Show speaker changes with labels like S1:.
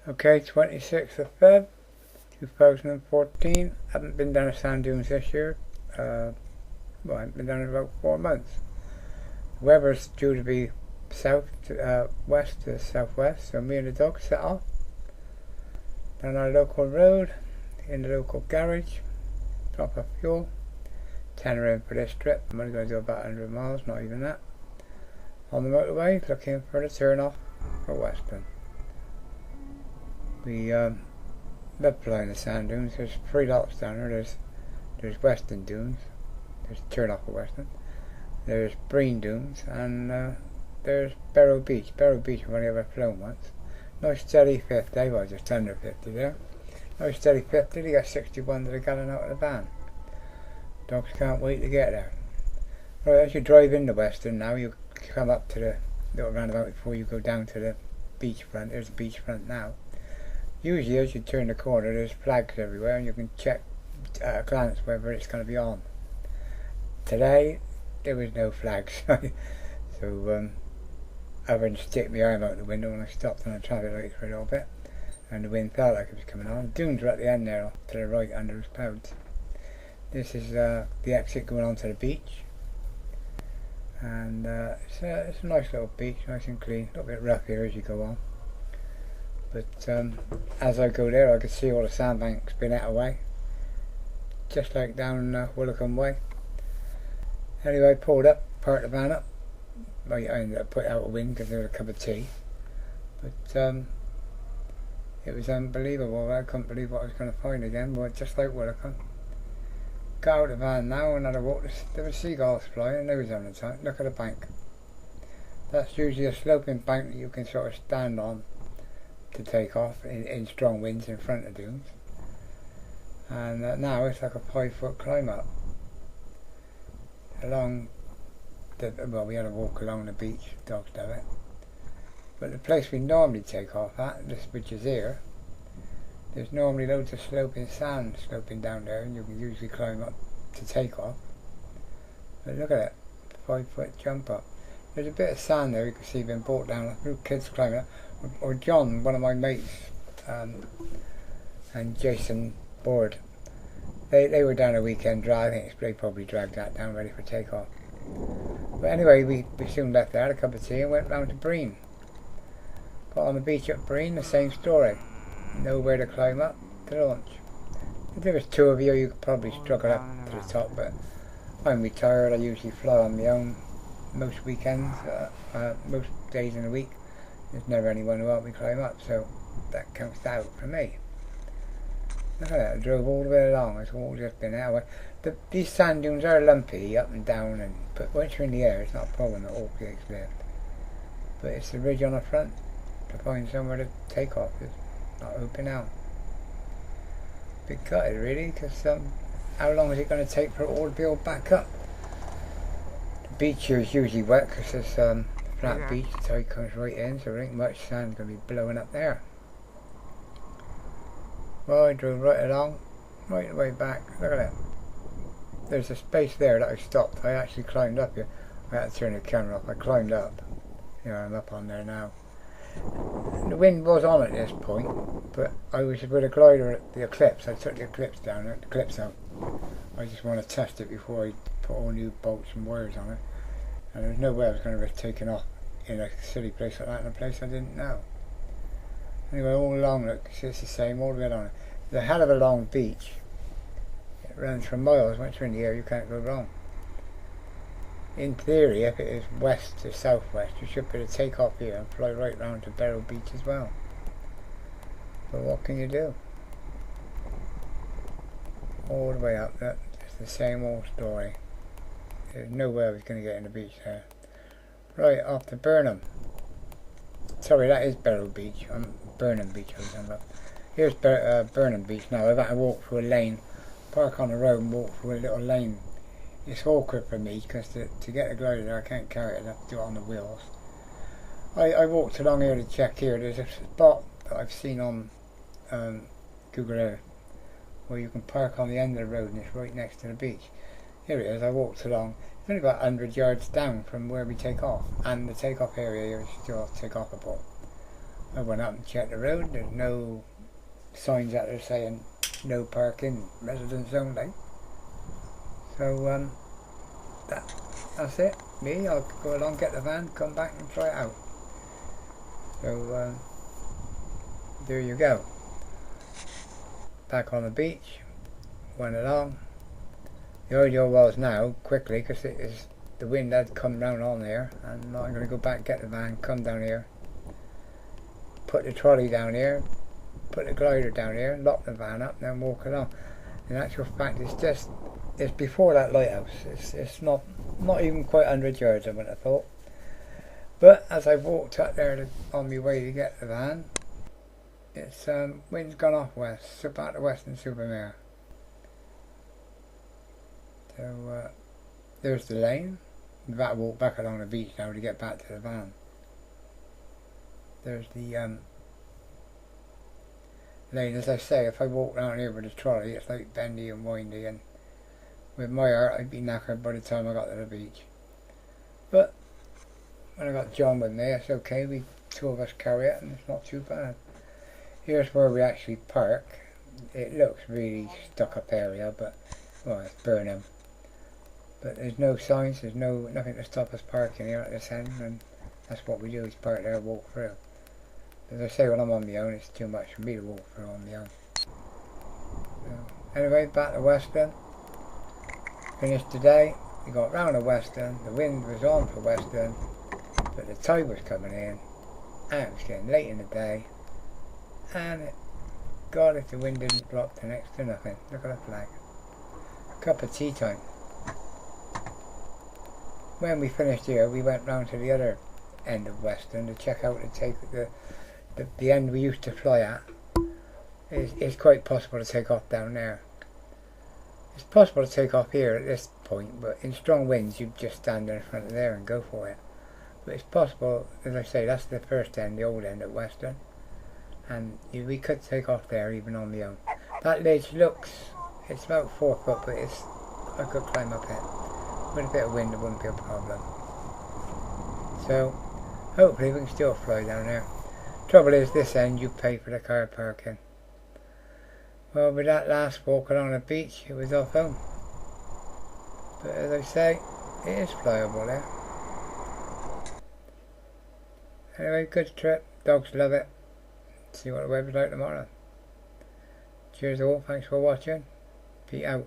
S1: Okay, 26th of Feb 2014. Haven't been down to sand dunes this year. Well, I haven't been down in about 4 months. The weather's due to be west to southwest, so me and the dog set off down our local road in the local garage, drop off fuel, tenner in for this trip. I'm only going to do about 100 miles, not even that. On the motorway, looking for the turn off for Western. We love flying the sand dunes. There's 3 lots down there. There's Western Dunes, there's turn off for Western, there's Breen Dunes, and there's Barrow Beach. Barrow Beach we've only ever flown once. Nice steady 50, well just under 50 there. Nice steady 50, they got 61 to the gallon out of the van. Dogs can't wait to get there. Right, as you drive into Western now, you come up to the little roundabout before you go down to the beachfront. There's the beachfront now. Usually as you turn the corner there's flags everywhere and you can check at a glance whether it's going to be on. Today there was no flags, so other than stick my arm out the window when I stopped on the traffic light for a little bit and the wind felt like it was coming on. Dunes are at the end there to the right under those clouds. This is the exit going on to the beach, and it's a nice little beach, nice and clean. A little bit rough here as you go on, but as I go there I can see all the sandbanks being out of the way, just like down Willicombe Way. Anyway, I pulled up, parked the van up. I ended up putting out a wind because there was a cup of tea, but it was unbelievable. I couldn't believe what I was going to find again, but just like Willicombe. Got out of the van now and had a walk. There were seagulls flying, they was having a time. Look at the bank. That's usually a sloping bank that you can sort of stand on to take off in strong winds in front of dunes. And now it's like a 5-foot climb up. Well, we had a walk along the beach, dogs do it. But the place we normally take off at, which is here, there's normally loads of sloping sand sloping down there and you can usually climb up to take off. But look at it, 5-foot jump up. There's a bit of sand there you can see being brought down. A few kids climbing up. Or John, one of my mates, and Jason Board. They were down a weekend drive. I think they probably dragged that down ready for takeoff. But anyway, we soon left there, had a cup of tea and went round to Breen. Got on the beach at Breen, the same story. Nowhere to climb up to the launch. If there was 2 of you, you could probably struggle up to the top, but I'm retired. I usually fly on my own most weekends, most days in the week. There's never anyone who helped me climb up, so that counts out for me. Look at that, I drove all the way along. It's all just been that way. These sand dunes are lumpy up and down, but once you're in the air it's not a problem at all to get lift. But it's the ridge on the front to find somewhere to take off. It's not open out. Bit gutted really, because how long is it going to take for it all to build back up? The beach here is usually wet because it's flat beach, the tide comes right in, so there ain't much sand going to be blowing up there. Well, I drove right along, right the way back. Look at that. There's a space there that I stopped. I actually climbed up here. I had to turn the camera off. I climbed up. Here I'm up on there now. The wind was on at this point, but I was with a glider at the Eclipse. I took the Eclipse down, the Eclipse out. I just want to test it before I put all new bolts and wires on it. And there's no way I was going to risk taking off in a silly place like that, in a place I didn't know. Anyway, all along, look, it's the same all the way along. It's a hell of a long beach. It runs for miles. Once you're in the air, you can't go wrong. In theory, if it is west to southwest, you should be able to take off here and fly right round to Barrow Beach as well. But what can you do? All the way up, look, it's the same old story. There's no way I was going to get in the beach there. Right, off to Burnham. Sorry, that is Barrow Beach. Burnham Beach I was talking about. Here's Burnham Beach now. I've had to walk through a lane, park on the road and walk through a little lane. It's awkward for me because to get the glider there I can't carry it, I have to do it on the wheels. I walked along here to check here. There's a spot that I've seen on Google Earth where you can park on the end of the road and it's right next to the beach. Here it is. I walked along. It's only about 100 yards down from where we take off, and the takeoff area here is still take-offable. I went up and checked the road. There's no signs out there saying no parking, residents only. So that's it. Me, I'll go along, get the van, come back and try it out. So there you go. Back on the beach, went along. The idea was now, quickly, because the wind had come round on there, and I'm going to go back, get the van, come down here, put the trolley down here, put the glider down here, lock the van up, and then walk along. In actual fact, it's before that lighthouse. It's not even quite 100 yards, I would have thought. But as I walked up there on my way to get the van, it's wind's gone off west, so back to Western-super-Mare. So there's the lane. In fact, I walk back along the beach now to get back to the van. There's the lane. As I say, if I walk down here with the trolley, it's like bendy and windy, and with my heart, I'd be knackered by the time I got to the beach. But when I got John with me, it's okay. We two of us carry it, and it's not too bad. Here's where we actually park. It looks really stuck-up area, but well, it's Burnham. But there's no signs. There's nothing to stop us parking here at this end, and that's what we do. Is park there, walk through. As I say, when I'm on my own, it's too much for me to walk through on my own. So, anyway, back to Western. Finished today. We got round to Western. The wind was on for Western, but the tide was coming in, and it was getting late in the day. And God, if the wind didn't drop to next to nothing. Look at the flag. Cup of tea time. When we finished here, we went round to the other end of Western to check out and take the end we used to fly at. It's quite possible to take off down there. It's possible to take off here at this point, but in strong winds you'd just stand in front of there and go for it. But it's possible, as I say, that's the first end, the old end at Western, and we could take off there even on my own. That ledge it's about 4 foot, but I could climb up it. With a bit of wind it wouldn't be a problem. So hopefully we can still fly down there. Trouble is, this end you pay for the car parking. Well, with that last walk along the beach, it was off home. But as I say, it is flyable there. Anyway, good trip. Dogs love it. See what the weather's like tomorrow. Cheers all. Thanks for watching. Pete out.